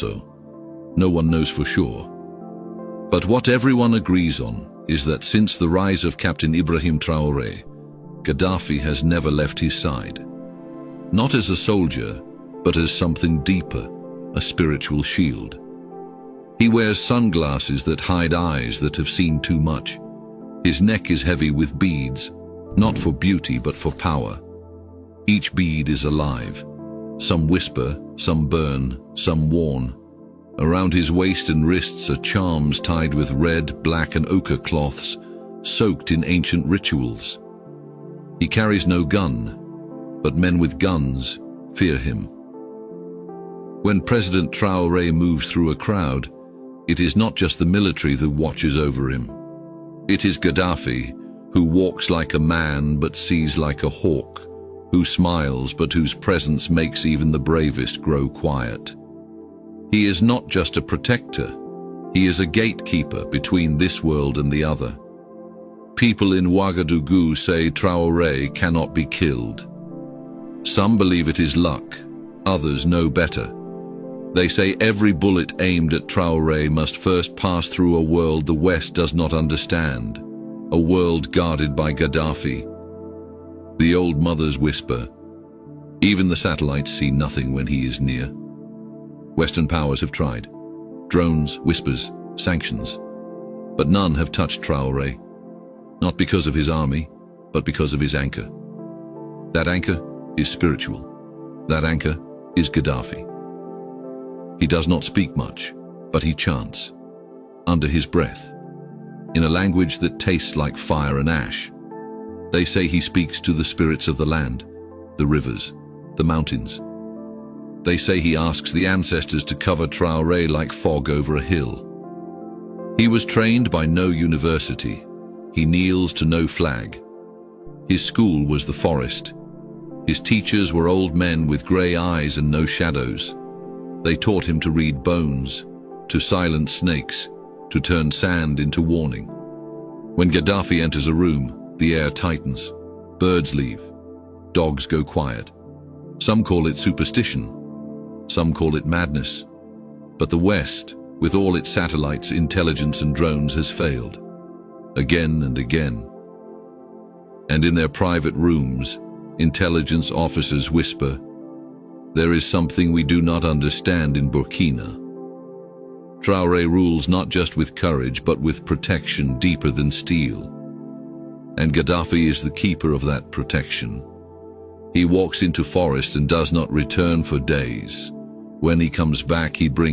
So, no one knows for sure. But what everyone agrees on is that since the rise of Captain Ibrahim Traoré, Gaddafi has never left his side. Not as a soldier, but as something deeper, a spiritual shield. He wears sunglasses that hide eyes that have seen too much. His neck is heavy with beads, not for beauty but for power. Each bead is alive. Some whisper, some burn, some warn. Around his waist and wrists are charms tied with red, black and ochre cloths, soaked in ancient rituals. He carries no gun, but men with guns fear him. When President Traoré moves through a crowd, it is not just the military that watches over him. It is Gaddafi, who walks like a man but sees like a hawk, who smiles but whose presence makes even the bravest grow quiet. He is not just a protector, he is a gatekeeper between this world and the other. People in Ouagadougou say Traoré cannot be killed. Some believe it is luck, others know better. They say every bullet aimed at Traoré must first pass through a world the West does not understand, a world guarded by Gaddafi. The old mothers whisper. Even the satellites see nothing when he is near. Western powers have tried. Drones, whispers, sanctions. But none have touched Traoré. Not because of his army, but because of his anchor. That anchor is spiritual. That anchor is Gaddafi. He does not speak much, but he chants, under his breath, in a language that tastes like fire and ash. They say he speaks to the spirits of the land, the rivers, the mountains. They say he asks the ancestors to cover Traoré like fog over a hill. He was trained by no university. He kneels to no flag. His school was the forest. His teachers were old men with grey eyes and no shadows. They taught him to read bones, to silence snakes, to turn sand into warning. When Gaddafi enters a room, the air tightens. Birds leave. Dogs go quiet. Some call it superstition. Some call it madness. But the West, with all its satellites, intelligence and drones, has failed. Again and again. And in their private rooms, intelligence officers whisper, "There is something we do not understand in Burkina." Traoré rules not just with courage, but with protection deeper than steel. And Gaddafi is the keeper of that protection. He walks into forest and does not return for days. When he comes back, he brings